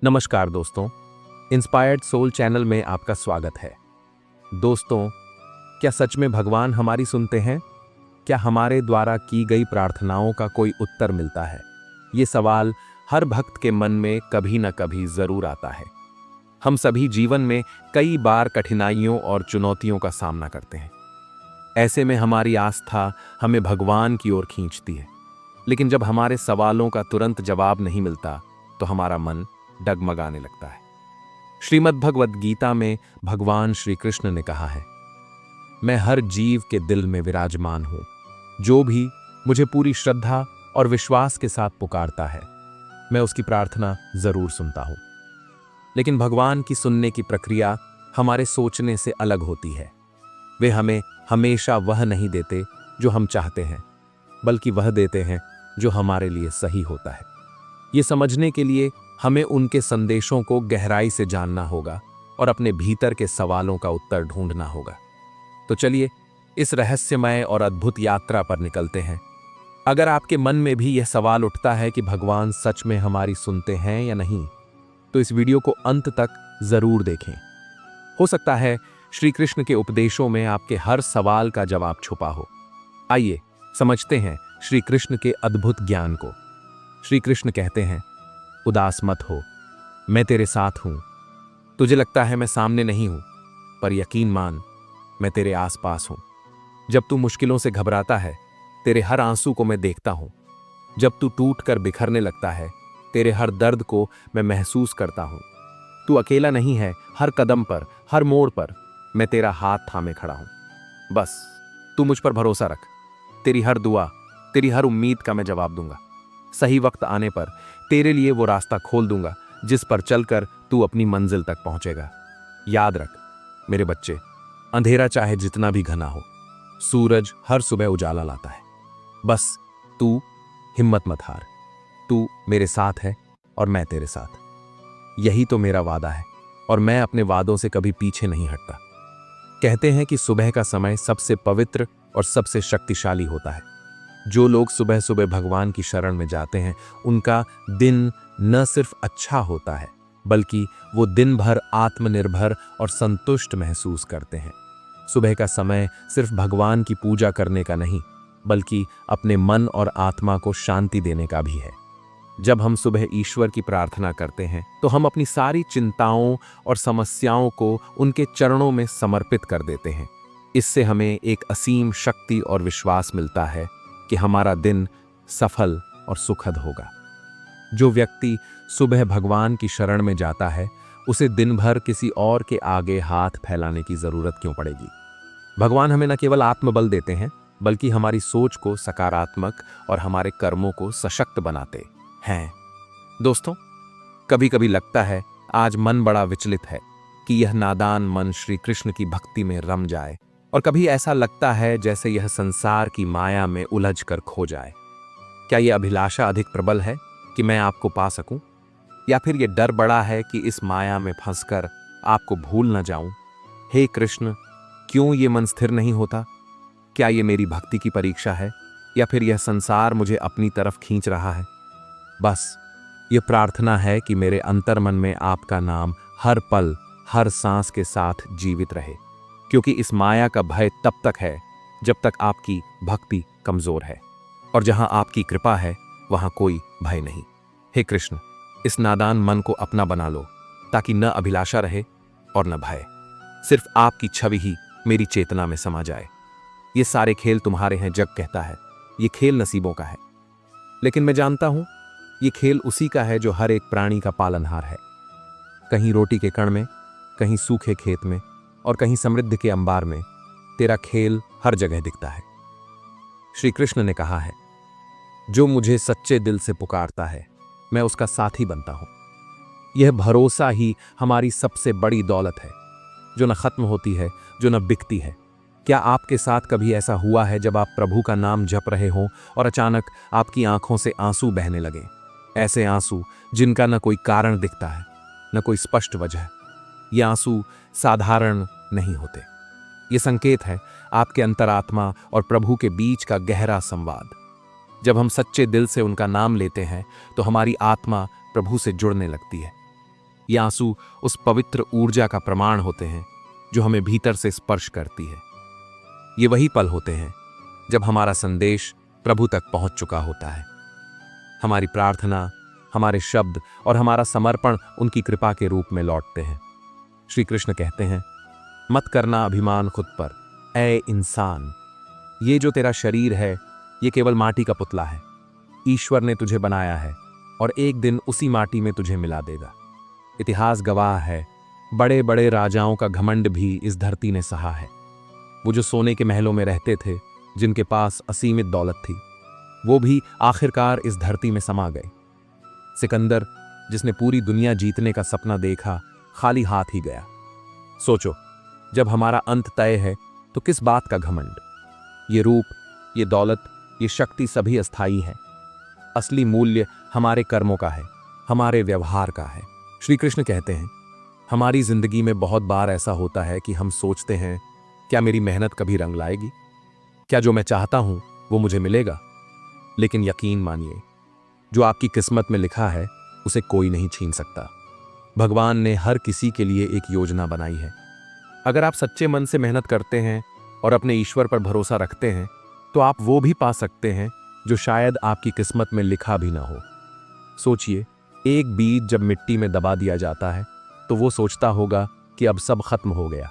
नमस्कार दोस्तों, inspired soul channel में आपका स्वागत है। दोस्तों, क्या सच में भगवान हमारी सुनते हैं? क्या हमारे द्वारा की गई प्रार्थनाओं का कोई उत्तर मिलता है? ये सवाल हर भक्त के मन में कभी न कभी जरूर आता है। हम सभी जीवन में कई बार कठिनाइयों और चुनौतियों का सामना करते हैं। ऐसे में हमारी आस्था हमें भगवान की ओर खींचती है। लेकिन जब हमारे सवालों का तुरंत जवाब नहीं मिलता, तो हमारा मन डगमगाने लगता है। श्रीमद् भगवद गीता में भगवान श्री कृष्ण ने कहा है, मैं हर जीव के दिल में विराजमान हूं। जो भी मुझे पूरी श्रद्धा और विश्वास के साथ पुकारता है, मैं उसकी प्रार्थना जरूर सुनता हूं। लेकिन भगवान की सुनने की प्रक्रिया हमारे सोचने से अलग होती है। वे हमें हमेशा वह नहीं देते जो हम चाहते हैं, बल्कि वह देते हैं जो हमारे लिए सही होता है। ये समझने के लिए हमें उनके संदेशों को गहराई से जानना होगा और अपने भीतर के सवालों का उत्तर ढूंढना होगा। तो चलिए इस रहस्यमय और अद्भुत यात्रा पर निकलते हैं। अगर आपके मन में भी यह सवाल उठता है कि भगवान सच में हमारी सुनते हैं या नहीं, तो इस वीडियो को अंत तक जरूर देखें। हो सकता है श्री कृष्ण के उपदेशों में आपके हर सवाल का जवाब छुपा हो। आइए समझते हैं श्री कृष्ण के अद्भुत ज्ञान को। श्री कृष्ण कहते हैं, उदास मत हो, मैं तेरे साथ हूं। तुझे लगता है मैं सामने नहीं हूं, पर यकीन मान, मैं तेरे आसपास हूं। जब तू मुश्किलों से घबराता है, तेरे हर आंसू को मैं देखता हूं। जब तू टूट कर बिखरने लगता है, तेरे हर दर्द को मैं महसूस करता हूं। तू अकेला नहीं है, हर कदम पर, हर मोड़ पर मैं तेरा हाथ थामे खड़ा हूं। बस तू मुझ पर भरोसा रख। तेरी हर दुआ, तेरी हर उम्मीद का मैं जवाब दूंगा। सही वक्त आने पर तेरे लिए वो रास्ता खोल दूंगा जिस पर चलकर तू अपनी मंजिल तक पहुंचेगा। याद रख मेरे बच्चे, अंधेरा चाहे जितना भी घना हो, सूरज हर सुबह उजाला लाता है। बस तू हिम्मत मत हार। तू मेरे साथ है और मैं तेरे साथ। यही तो मेरा वादा है और मैं अपने वादों से कभी पीछे नहीं हटता। कहते हैं कि सुबह का समय सबसे पवित्र और सबसे शक्तिशाली होता है। जो लोग सुबह सुबह भगवान की शरण में जाते हैं, उनका दिन न सिर्फ अच्छा होता है, बल्कि वो दिन भर आत्मनिर्भर और संतुष्ट महसूस करते हैं। सुबह का समय सिर्फ भगवान की पूजा करने का नहीं, बल्कि अपने मन और आत्मा को शांति देने का भी है। जब हम सुबह ईश्वर की प्रार्थना करते हैं, तो हम अपनी सारी चिंताओं और समस्याओं को उनके चरणों में समर्पित कर देते हैं। इससे हमें एक असीम शक्ति और विश्वास मिलता है कि हमारा दिन सफल और सुखद होगा। जो व्यक्ति सुबह भगवान की शरण में जाता है, उसे दिन भर किसी और के आगे हाथ फैलाने की जरूरत क्यों पड़ेगी। भगवान हमें न केवल आत्मबल देते हैं, बल्कि हमारी सोच को सकारात्मक और हमारे कर्मों को सशक्त बनाते हैं। दोस्तों, कभी कभी लगता है आज मन बड़ा विचलित है कि यह नादान मन श्री कृष्ण की भक्ति में रम जाए, और कभी ऐसा लगता है जैसे यह संसार की माया में उलझ कर खो जाए। क्या यह अभिलाषा अधिक प्रबल है कि मैं आपको पा सकूं, या फिर यह डर बड़ा है कि इस माया में फंसकर आपको भूल न जाऊं? हे कृष्ण, क्यों ये मन स्थिर नहीं होता? क्या ये मेरी भक्ति की परीक्षा है, या फिर यह संसार मुझे अपनी तरफ खींच रहा है? बस ये प्रार्थना है कि मेरे अंतर्मन में आपका नाम हर पल, हर सांस के साथ जीवित रहे, क्योंकि इस माया का भय तब तक है जब तक आपकी भक्ति कमजोर है, और जहां आपकी कृपा है वहां कोई भय नहीं। हे कृष्ण, इस नादान मन को अपना बना लो, ताकि न अभिलाषा रहे और न भय। सिर्फ आपकी छवि ही मेरी चेतना में समा जाए। ये सारे खेल तुम्हारे हैं, जग कहता है, ये खेल नसीबों का है। लेकिन मैं जानता हूं ये खेल उसी का है जो हर एक प्राणी का पालनहार है। कहीं रोटी के कण में, कहीं सूखे खेत में, और कहीं समृद्धि के अंबार में, तेरा खेल हर जगह दिखता है। श्री कृष्ण ने कहा है, जो मुझे सच्चे दिल से पुकारता है, मैं उसका साथी बनता हूं। यह भरोसा ही हमारी सबसे बड़ी दौलत है, जो न खत्म होती है, जो न बिकती है। क्या आपके साथ कभी ऐसा हुआ है जब आप प्रभु का नाम जप रहे हों और अचानक आपकी आंखों से आंसू बहने लगे? ऐसे आंसू जिनका न कोई कारण दिखता है, न कोई स्पष्ट वजह। ये आंसू साधारण नहीं होते। ये संकेत है आपके अंतरात्मा और प्रभु के बीच का गहरा संवाद। जब हम सच्चे दिल से उनका नाम लेते हैं, तो हमारी आत्मा प्रभु से जुड़ने लगती है। ये आंसू उस पवित्र ऊर्जा का प्रमाण होते हैं जो हमें भीतर से स्पर्श करती है। ये वही पल होते हैं जब हमारा संदेश प्रभु तक पहुंच चुका होता है। हमारी प्रार्थना, हमारे शब्द और हमारा समर्पण उनकी कृपा के रूप में लौटते हैं। श्री कृष्ण कहते हैं, मत करना अभिमान खुद पर, ऐ इंसान। ये जो तेरा शरीर है, ये केवल माटी का पुतला है। ईश्वर ने तुझे बनाया है और एक दिन उसी माटी में तुझे मिला देगा। इतिहास गवाह है, बड़े बड़े राजाओं का घमंड भी इस धरती ने सहा है। वो जो सोने के महलों में रहते थे, जिनके पास असीमित दौलत थी, वो भी आखिरकार इस धरती में समा गए। सिकंदर, जिसने पूरी दुनिया जीतने का सपना देखा, खाली हाथ ही गया। सोचो, जब हमारा अंत तय है तो किस बात का घमंड। ये रूप, ये दौलत, ये शक्ति सभी अस्थायी है। असली मूल्य हमारे कर्मों का है, हमारे व्यवहार का है। श्री कृष्ण कहते हैं, हमारी जिंदगी में बहुत बार ऐसा होता है कि हम सोचते हैं, क्या मेरी मेहनत कभी रंग लाएगी? क्या जो मैं चाहता हूं वो मुझे मिलेगा? लेकिन यकीन मानिए, जो आपकी किस्मत में लिखा है उसे कोई नहीं छीन सकता। भगवान ने हर किसी के लिए एक योजना बनाई है। अगर आप सच्चे मन से मेहनत करते हैं और अपने ईश्वर पर भरोसा रखते हैं, तो आप वो भी पा सकते हैं जो शायद आपकी किस्मत में लिखा भी ना हो। सोचिए, एक बीज जब मिट्टी में दबा दिया जाता है तो वो सोचता होगा कि अब सब खत्म हो गया,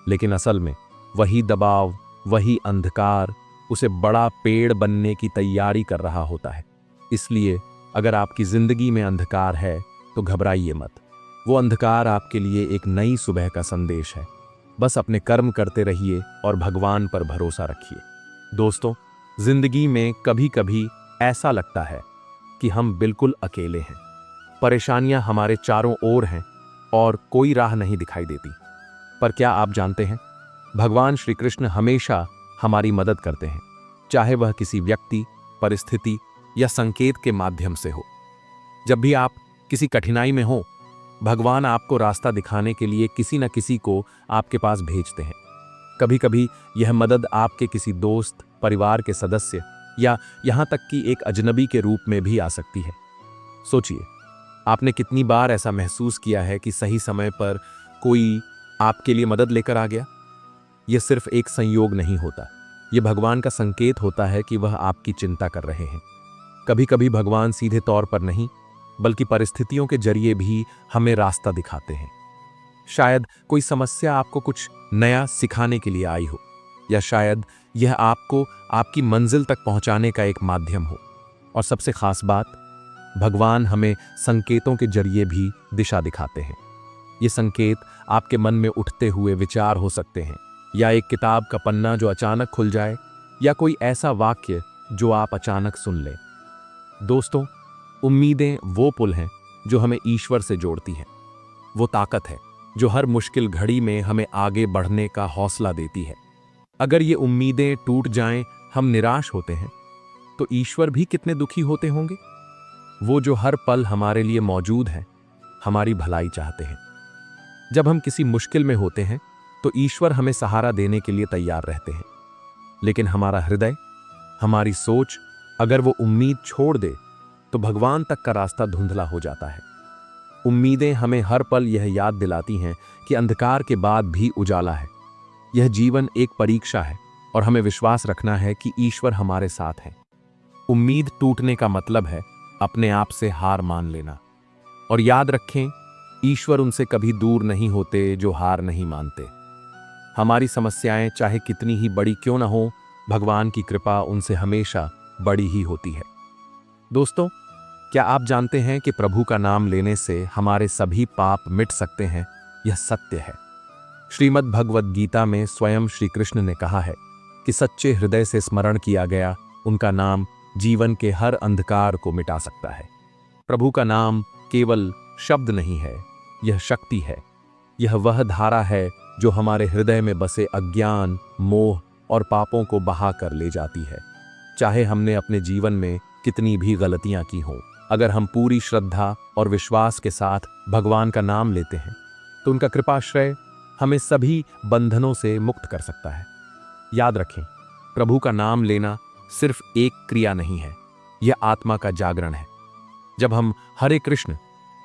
लेकिन असल में वही दबाव, वही अंधकार उसे बड़ा पेड़ बनने की तैयारी कर रहा होता है। इसलिए अगर आपकी जिंदगी में अंधकार है तो घबराइए मत। वो अंधकार आपके लिए एक नई सुबह का संदेश है। बस अपने कर्म करते रहिए और भगवान पर भरोसा रखिए। दोस्तों, जिंदगी में कभी कभी ऐसा लगता है कि हम बिल्कुल अकेले हैं। परेशानियां हमारे चारों ओर हैं और कोई राह नहीं दिखाई देती। पर क्या आप जानते हैं, भगवान श्री कृष्ण हमेशा हमारी मदद करते हैं, चाहे वह किसी व्यक्ति, परिस्थिति या संकेत के माध्यम से हो। जब भी आप किसी कठिनाई में हो, भगवान आपको रास्ता दिखाने के लिए किसी न किसी को आपके पास भेजते हैं। कभी कभी यह मदद आपके किसी दोस्त, परिवार के सदस्य या यहां तक कि एक अजनबी के रूप में भी आ सकती है। सोचिए, आपने कितनी बार ऐसा महसूस किया है कि सही समय पर कोई आपके लिए मदद लेकर आ गया? यह सिर्फ एक संयोग नहीं होता, यह भगवान का संकेत होता है कि वह आपकी चिंता कर रहे हैं। कभी कभी भगवान सीधे तौर पर नहीं, बल्कि परिस्थितियों के जरिए भी हमें रास्ता दिखाते हैं। शायद कोई समस्या आपको कुछ नया सिखाने के लिए आई हो, या शायद यह आपको आपकी मंजिल तक पहुंचाने का एक माध्यम हो। और सबसे खास बात, भगवान हमें संकेतों के जरिए भी दिशा दिखाते हैं। ये संकेत आपके मन में उठते हुए विचार हो सकते हैं, या एक किताब का पन्ना जो अचानक खुल जाए, या कोई ऐसा वाक्य जो आप अचानक सुन लें। दोस्तों, उम्मीदें वो पुल हैं जो हमें ईश्वर से जोड़ती हैं। वो ताकत है जो हर मुश्किल घड़ी में हमें आगे बढ़ने का हौसला देती है। अगर ये उम्मीदें टूट जाएं, हम निराश होते हैं, तो ईश्वर भी कितने दुखी होते होंगे। वो जो हर पल हमारे लिए मौजूद हैं, हमारी भलाई चाहते हैं। जब हम किसी मुश्किल में होते हैं तो ईश्वर हमें सहारा देने के लिए तैयार रहते हैं, लेकिन हमारा हृदय, हमारी सोच अगर वो उम्मीद छोड़ दे तो भगवान तक का रास्ता धुंधला हो जाता है। उम्मीदें हमें हर पल यह याद दिलाती हैं कि अंधकार के बाद भी उजाला है। यह जीवन एक परीक्षा है और हमें विश्वास रखना है कि ईश्वर हमारे साथ है। उम्मीद टूटने का मतलब है अपने आप से हार मान लेना। और याद रखें, ईश्वर उनसे कभी दूर नहीं होते जो हार नहीं मानते। हमारी समस्याएं चाहे कितनी ही बड़ी क्यों ना हो, भगवान की कृपा उनसे हमेशा बड़ी ही होती है। दोस्तों, क्या आप जानते हैं कि प्रभु का नाम लेने से हमारे सभी पाप मिट सकते हैं? यह सत्य है। श्रीमद् भगवद गीता में स्वयं श्री कृष्ण ने कहा है कि सच्चे हृदय से स्मरण किया गया उनका नाम जीवन के हर अंधकार को मिटा सकता है। प्रभु का नाम केवल शब्द नहीं है, यह शक्ति है। यह वह धारा है जो हमारे हृदय में बसे अज्ञान, मोह और पापों को बहा कर ले जाती है। चाहे हमने अपने जीवन में कितनी भी गलतियां की हों, अगर हम पूरी श्रद्धा और विश्वास के साथ भगवान का नाम लेते हैं तो उनका कृपाश्रय हमें सभी बंधनों से मुक्त कर सकता है। याद रखें, प्रभु का नाम लेना सिर्फ एक क्रिया नहीं है, यह आत्मा का जागरण है। जब हम हरे कृष्ण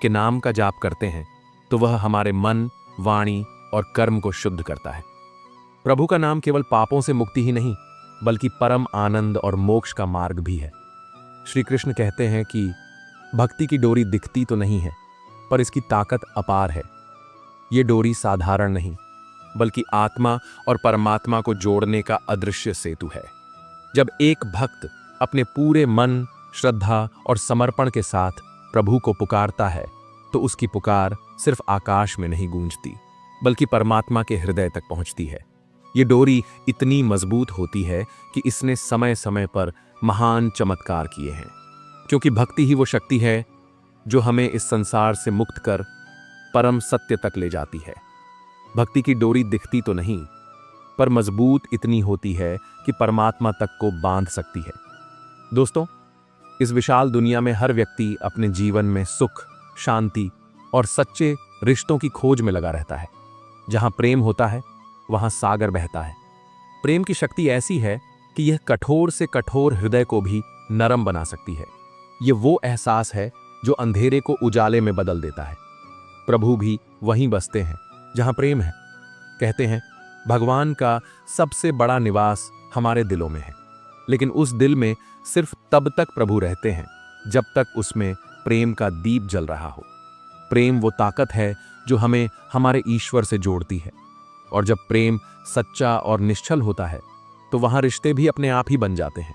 के नाम का जाप करते हैं तो वह हमारे मन, वाणी और कर्म को शुद्ध करता है। प्रभु का नाम केवल पापों से मुक्ति ही नहीं, बल्कि परम आनंद और मोक्ष का मार्ग भी है। श्री कृष्ण कहते हैं कि भक्ति की डोरी दिखती तो नहीं है, पर इसकी ताकत अपार है। ये डोरी साधारण नहीं, बल्कि आत्मा और परमात्मा को जोड़ने का अदृश्य सेतु है। जब एक भक्त अपने पूरे मन, श्रद्धा और समर्पण के साथ प्रभु को पुकारता है, तो उसकी पुकार सिर्फ आकाश में नहीं गूंजती, बल्कि परमात्मा के हृदय तक पहुंचती है। ये डोरी इतनी मजबूत होती है कि इसने समय समय पर महान चमत्कार किए हैं, क्योंकि भक्ति ही वो शक्ति है जो हमें इस संसार से मुक्त कर परम सत्य तक ले जाती है। भक्ति की डोरी दिखती तो नहीं, पर मजबूत इतनी होती है कि परमात्मा तक को बांध सकती है। दोस्तों, इस विशाल दुनिया में हर व्यक्ति अपने जीवन में सुख, शांति और सच्चे रिश्तों की खोज में लगा रहता है। जहां प्रेम होता है, वहां सागर बहता है। प्रेम की शक्ति ऐसी है कि यह कठोर से कठोर हृदय को भी नरम बना सकती है। यह वो एहसास है जो अंधेरे को उजाले में बदल देता है। प्रभु भी वहीं बसते हैं जहां प्रेम है। कहते हैं, भगवान का सबसे बड़ा निवास हमारे दिलों में है, लेकिन उस दिल में सिर्फ तब तक प्रभु रहते हैं जब तक उसमें प्रेम का दीप जल रहा हो। प्रेम वो ताकत है जो हमें हमारे ईश्वर से जोड़ती है, और जब प्रेम सच्चा और निश्चल होता है, तो वहां रिश्ते भी अपने आप ही बन जाते हैं।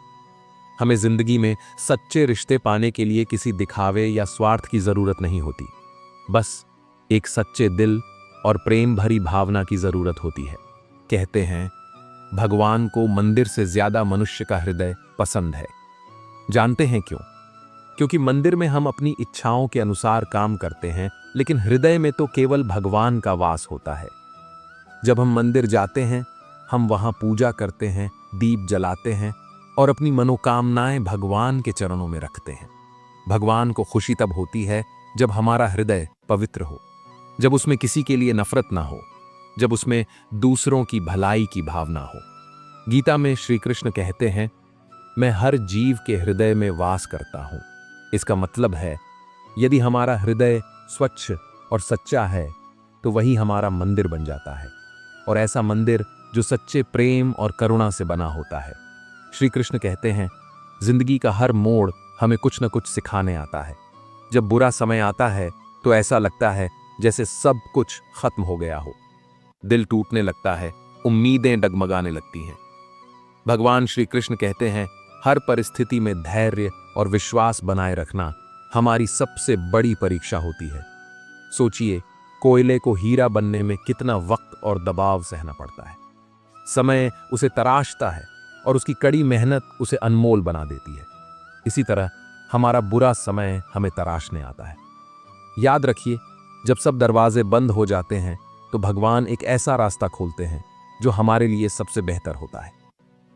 हमें जिंदगी में सच्चे रिश्ते पाने के लिए किसी दिखावे या स्वार्थ की जरूरत नहीं होती, बस एक सच्चे दिल और प्रेम भरी भावना की जरूरत होती है। कहते हैं, भगवान को मंदिर से ज्यादा मनुष्य का हृदय पसंद है। जानते हैं क्यों? क्योंकि मंदिर में हम अपनी इच्छाओं के अनुसार काम करते हैं, लेकिन हृदय में तो केवल भगवान का वास होता है। जब हम मंदिर जाते हैं, हम वहां पूजा करते हैं, दीप जलाते हैं और अपनी मनोकामनाएं भगवान के चरणों में रखते हैं। भगवान को खुशी तब होती है जब हमारा हृदय पवित्र हो, जब उसमें किसी के लिए नफरत ना हो, जब उसमें दूसरों की भलाई की भावना हो। गीता में श्री कृष्ण कहते हैं, मैं हर जीव के हृदय में वास करता हूं। इसका मतलब है, यदि हमारा हृदय स्वच्छ और सच्चा है, तो वही हमारा मंदिर बन जाता है, और ऐसा मंदिर जो सच्चे प्रेम और करुणा से बना होता है। श्री कृष्ण कहते हैं, जिंदगी का हर मोड़ हमें कुछ न कुछ सिखाने आता है। जब बुरा समय आता है, तो ऐसा लगता है जैसे सब कुछ खत्म हो गया हो। दिल टूटने लगता है, उम्मीदें डगमगाने लगती हैं। भगवान श्री कृष्ण कहते हैं, हर परिस्थिति में धैर्य और विश्वास बनाए रखना हमारी सबसे बड़ी परीक्षा होती है। सोचिए, कोयले को हीरा बनने में कितना वक्त और दबाव सहना पड़ता है। समय उसे तराशता है और उसकी कड़ी मेहनत उसे अनमोल बना देती है। इसी तरह हमारा बुरा समय हमें तराशने आता है। याद रखिए, जब सब दरवाजे बंद हो जाते हैं, तो भगवान एक ऐसा रास्ता खोलते हैं जो हमारे लिए सबसे बेहतर होता है।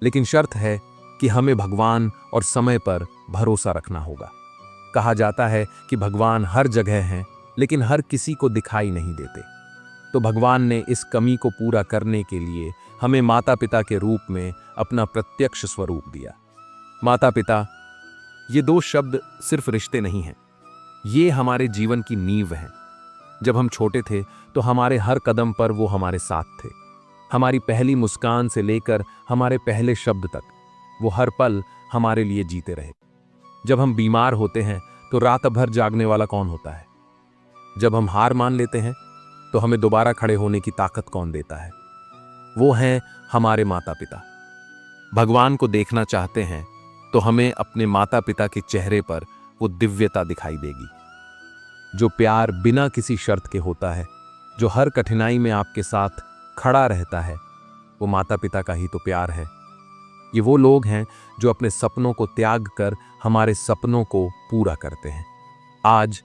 लेकिन शर्त है कि हमें भगवान और समय पर भरोसा रखना होगा। कहा जाता है कि भगवान हर जगह हैं, लेकिन हर किसी को दिखाई नहीं देते। तो भगवान ने इस कमी को पूरा करने के लिए हमें माता पिता के रूप में अपना प्रत्यक्ष स्वरूप दिया। माता पिता, ये दो शब्द सिर्फ रिश्ते नहीं हैं, ये हमारे जीवन की नींव हैं। जब हम छोटे थे, तो हमारे हर कदम पर वो हमारे साथ थे। हमारी पहली मुस्कान से लेकर हमारे पहले शब्द तक, वो हर पल हमारे लिए जीते रहे। जब हम बीमार होते हैं, तो रात भर जागने वाला कौन होता है? जब हम हार मान लेते हैं, तो हमें दोबारा खड़े होने की ताकत कौन देता है? वो हैं हमारे माता पिता। भगवान को देखना चाहते हैं, तो हमें अपने माता पिता के चेहरे पर वो दिव्यता दिखाई देगी। जो प्यार बिना किसी शर्त के होता है, जो हर कठिनाई में आपके साथ खड़ा रहता है, वो माता पिता का ही तो प्यार है। ये वो लोग हैं जो अपने सपनों को त्याग कर हमारे सपनों को पूरा करते हैं। आज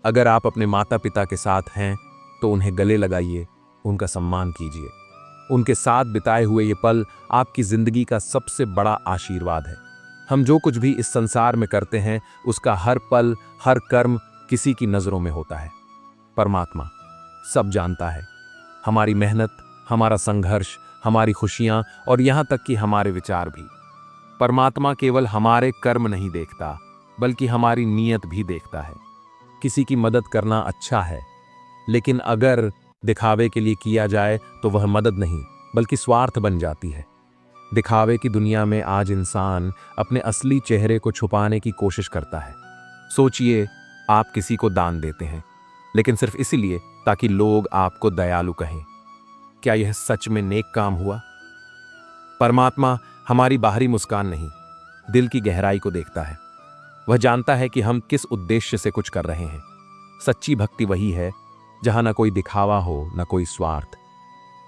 अगर आप अपने माता पिता के साथ हैं, तो उन्हें गले लगाइए, उनका सम्मान कीजिए। उनके साथ बिताए हुए ये पल आपकी जिंदगी का सबसे बड़ा आशीर्वाद है। हम जो कुछ भी इस संसार में करते हैं, उसका हर पल, हर कर्म किसी की नजरों में होता है। परमात्मा सब जानता है, हमारी मेहनत, हमारा संघर्ष, हमारी खुशियां और यहां तक कि हमारे विचार भी। परमात्मा केवल हमारे कर्म नहीं देखता, बल्कि हमारी नीयत भी देखता है। किसी की मदद करना अच्छा है, लेकिन अगर दिखावे के लिए किया जाए तो वह मदद नहीं बल्कि स्वार्थ बन जाती है। दिखावे की दुनिया में आज इंसान अपने असली चेहरे को छुपाने की कोशिश करता है। सोचिए, आप किसी को दान देते हैं लेकिन सिर्फ इसीलिए ताकि लोग आपको दयालु कहें। क्या यह सच में नेक काम हुआ? परमात्मा हमारी बाहरी मुस्कान नहीं, दिल की गहराई को देखता है। वह जानता है कि हम किस उद्देश्य से कुछ कर रहे हैं। सच्ची भक्ति वही है जहां न कोई दिखावा हो, न कोई स्वार्थ,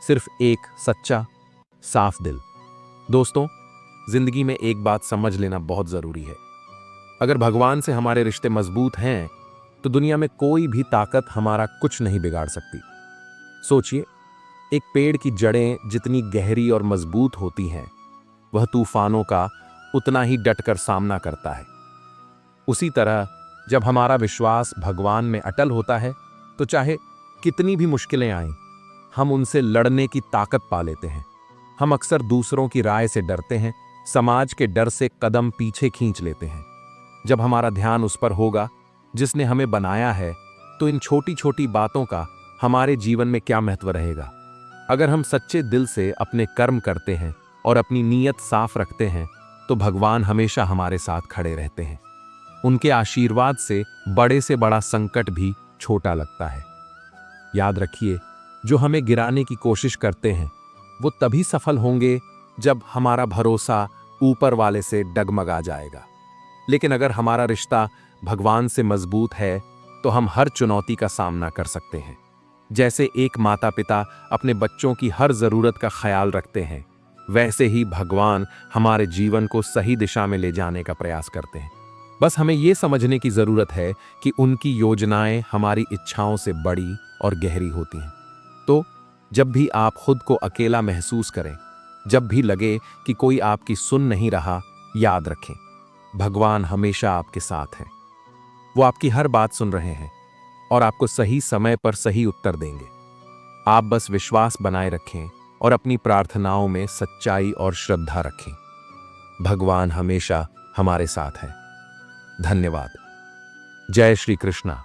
सिर्फ एक सच्चा साफ दिल। दोस्तों, जिंदगी में एक बात समझ लेना बहुत जरूरी है। अगर भगवान से हमारे रिश्ते मजबूत हैं तो दुनिया में कोई भी ताकत हमारा कुछ नहीं बिगाड़ सकती। सोचिए, एक पेड़ की जड़ें जितनी गहरी और मजबूत होती हैं, वह तूफानों का उतना ही डटकर सामना करता है। उसी तरह जब हमारा विश्वास भगवान में अटल होता है तो चाहे कितनी भी मुश्किलें आएं, हम उनसे लड़ने की ताकत पा लेते हैं। हम अक्सर दूसरों की राय से डरते हैं, समाज के डर से कदम पीछे खींच लेते हैं। जब हमारा ध्यान उस पर होगा जिसने हमें बनाया है, तो इन छोटी छोटी बातों का हमारे जीवन में क्या महत्व रहेगा। अगर हम सच्चे दिल से अपने कर्म करते हैं और अपनी नीयत साफ रखते हैं तो भगवान हमेशा हमारे साथ खड़े रहते हैं। उनके आशीर्वाद से बड़े से बड़ा संकट भी छोटा लगता है। याद रखिए, जो हमें गिराने की कोशिश करते हैं वो तभी सफल होंगे जब हमारा भरोसा ऊपर वाले से डगमगा जाएगा। लेकिन अगर हमारा रिश्ता भगवान से मजबूत है तो हम हर चुनौती का सामना कर सकते हैं। जैसे एक माता पिता अपने बच्चों की हर जरूरत का ख्याल रखते हैं, वैसे ही भगवान हमारे जीवन को सही दिशा में ले जाने का प्रयास करते हैं। बस हमें यह समझने की जरूरत है कि उनकी योजनाएं हमारी इच्छाओं से बड़ी और गहरी होती हैं। तो जब भी आप खुद को अकेला महसूस करें, जब भी लगे कि कोई आपकी सुन नहीं रहा, याद रखें, भगवान हमेशा आपके साथ हैं। वो आपकी हर बात सुन रहे हैं और आपको सही समय पर सही उत्तर देंगे। आप बस विश्वास बनाए रखें और अपनी प्रार्थनाओं में सच्चाई और श्रद्धा रखें। भगवान हमेशा हमारे साथ हैं। धन्यवाद। जय श्री कृष्णा।